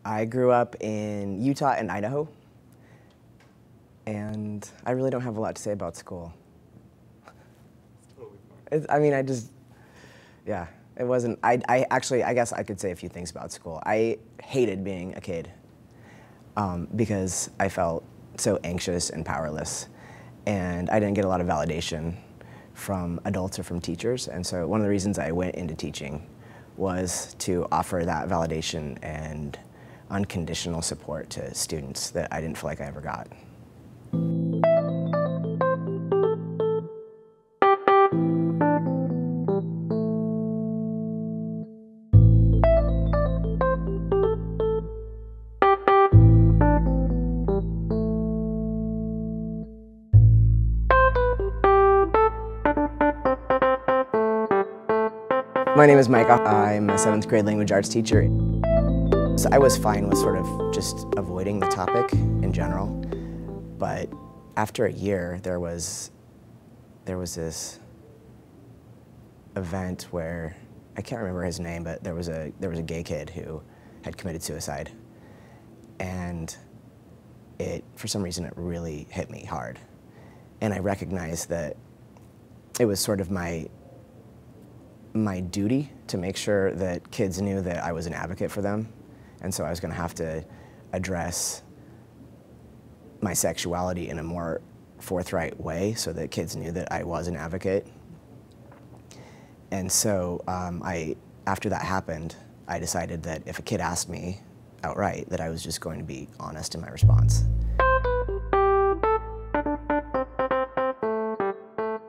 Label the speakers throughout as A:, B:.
A: I grew up in Utah and Idaho, and I really don't have a lot to say about school.
B: Totally fine.
A: I mean, yeah, it wasn't, I guess I could say a few things about school. I hated being a kid because I felt so anxious and powerless, and I didn't get a lot of validation from adults or from teachers, and so one of the reasons I went into teaching was to offer that validation and unconditional support to students that I didn't feel like I ever got. My name is Micah. I'm a 7th grade language arts teacher. So I was fine with sort of just avoiding the topic in general, but after a year there was this event where, I can't remember his name, but there was a gay kid who had committed suicide, and for some reason it really hit me hard, and I recognized that it was sort of my duty to make sure that kids knew that I was an advocate for them. And so I was going to have to address my sexuality in a more forthright way so that kids knew that I was an advocate. And so after that happened, I decided that if a kid asked me outright, that I was just going to be honest in my response.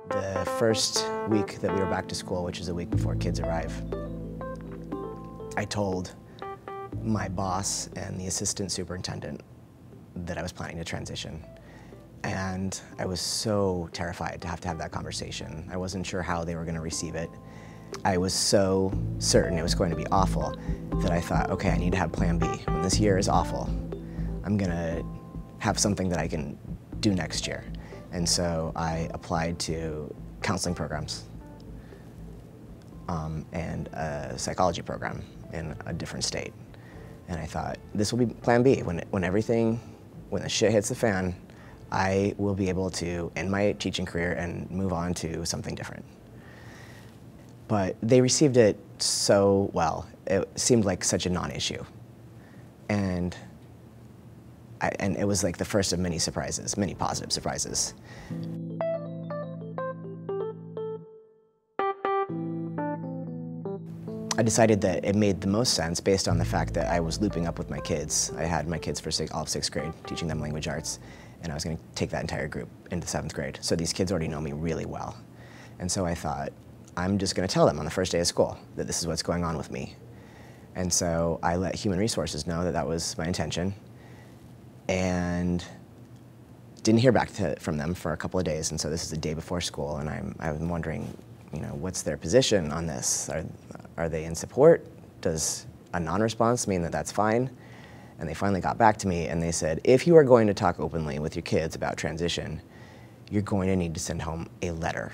A: The first week that we were back to school, which is a week before kids arrive, I told my boss and the assistant superintendent that I was planning to transition. And I was so terrified to have that conversation. I wasn't sure how they were going to receive it. I was so certain it was going to be awful that I thought, okay, I need to have plan B. When this year is awful, I'm going to have something that I can do next year. And so I applied to counseling programs and a psychology program in a different state. And I thought, this will be plan B. When the shit hits the fan, I will be able to end my teaching career and move on to something different. But they received it so well. It seemed like such a non-issue. And it was like the first of many surprises, many positive surprises. I decided that it made the most sense based on the fact that I was looping up with my kids. I had my kids for all of 6th grade, teaching them language arts, and I was going to take that entire group into 7th grade. So these kids already know me really well. And so I thought, I'm just going to tell them on the first day of school that this is what's going on with me. And so I let human resources know that that was my intention, and didn't hear back from them for a couple of days. And so this is the day before school, and I'm wondering, what's their position on this? Are they in support? Does a non-response mean that that's fine? And they finally got back to me and they said, if you are going to talk openly with your kids about transition, you're going to need to send home a letter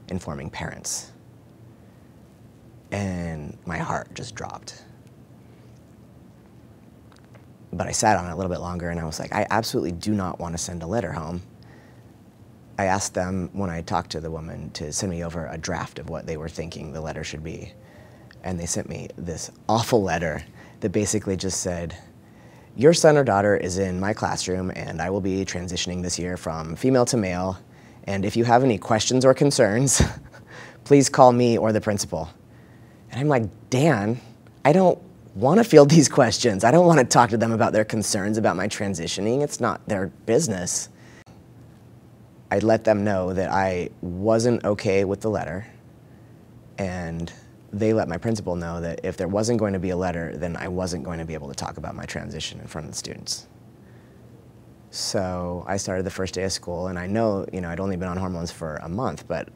A: informing parents. And my heart just dropped. But I sat on it a little bit longer and I was like, I absolutely do not want to send a letter home. I asked them, when I talked to the woman, to send me over a draft of what they were thinking the letter should be. And they sent me this awful letter that basically just said, your son or daughter is in my classroom and I will be transitioning this year from female to male. And if you have any questions or concerns, please call me or the principal. And I'm like, Dan, I don't want to field these questions. I don't want to talk to them about their concerns about my transitioning. It's not their business. I let them know that I wasn't okay with the letter, and they let my principal know that if there wasn't going to be a letter, then I wasn't going to be able to talk about my transition in front of the students. So I started the first day of school, and I know, I'd only been on hormones for a month, but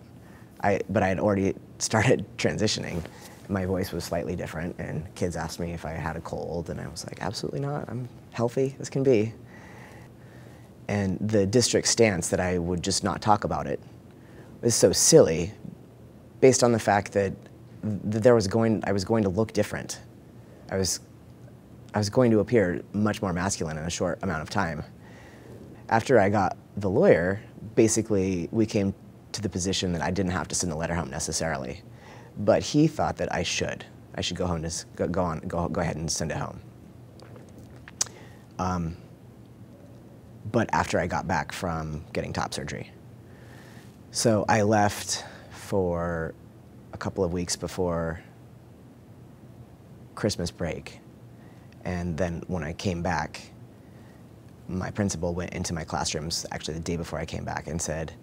A: I had already started transitioning. My voice was slightly different, and kids asked me if I had a cold, and I was like, absolutely not. I'm healthy as can be. And the district stance that I would just not talk about it was so silly, based on the fact that I was going to look different. I was I was going to appear much more masculine in a short amount of time. After I got the lawyer, basically we came to the position that I didn't have to send the letter home necessarily, but he thought that I should. I should go home to go ahead and send it home. But after I got back from getting top surgery. So I left for a couple of weeks before Christmas break. And then when I came back, my principal went into my classrooms, actually the day before I came back, and said,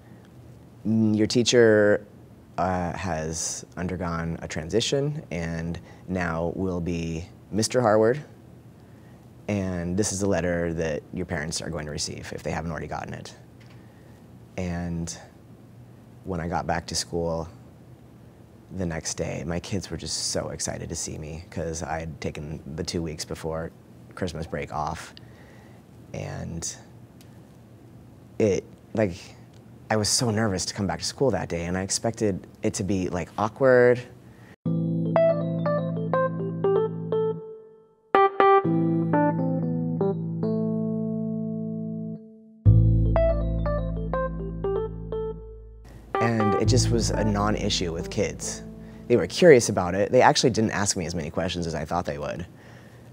A: your teacher has undergone a transition and now will be Mr. Harward, and this is the letter that your parents are going to receive if they haven't already gotten it. And when I got back to school the next day, my kids were just so excited to see me because I had taken the 2 weeks before Christmas break off. And I was so nervous to come back to school that day, and I expected it to be like awkward. And it just was a non-issue with kids. They were curious about it. They actually didn't ask me as many questions as I thought they would.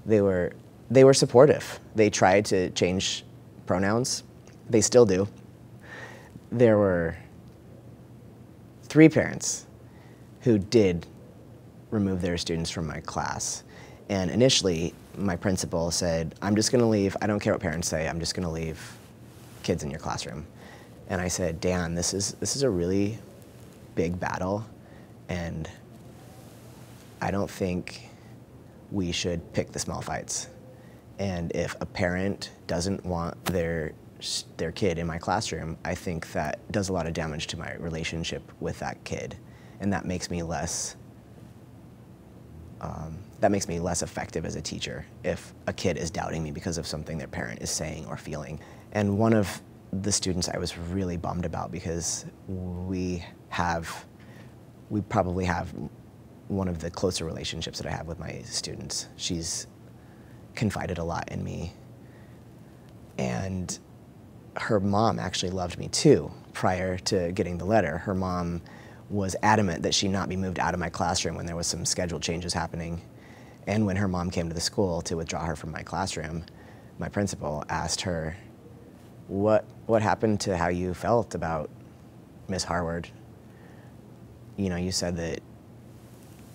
A: They were supportive. They tried to change pronouns. They still do. There were 3 parents who did remove their students from my class. And initially, my principal said, I'm just gonna leave, I don't care what parents say, I'm just gonna leave kids in your classroom. And I said, Dan, this is a really big battle, and I don't think we should pick the small fights. And if a parent doesn't want their kid in my classroom, I think that does a lot of damage to my relationship with that kid, and that makes me less effective as a teacher if a kid is doubting me because of something their parent is saying or feeling. And one of the students I was really bummed about, because we probably have one of the closer relationships that I have with my students. She's confided a lot in me, and her mom actually loved me too. Prior to getting the letter, her mom was adamant that she not be moved out of my classroom when there was some schedule changes happening. And when her mom came to the school to withdraw her from my classroom, my principal asked her, what happened to how you felt about Miss Harward? You know, you said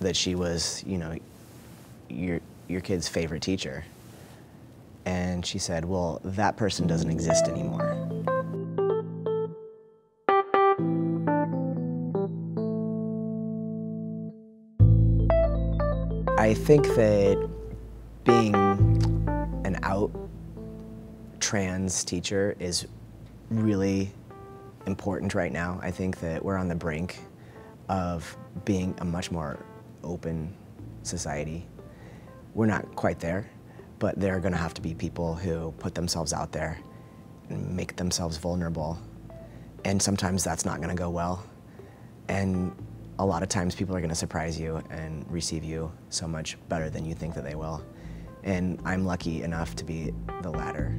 A: that she was, you know, your kid's favorite teacher. And she said, well, that person doesn't exist anymore. I think that being an out trans teacher is really important right now. I think that we're on the brink of being a much more open society. We're not quite there, but there are going to have to be people who put themselves out there and make themselves vulnerable. And sometimes that's not going to go well. And a lot of times people are going to surprise you and receive you so much better than you think that they will. And I'm lucky enough to be the latter.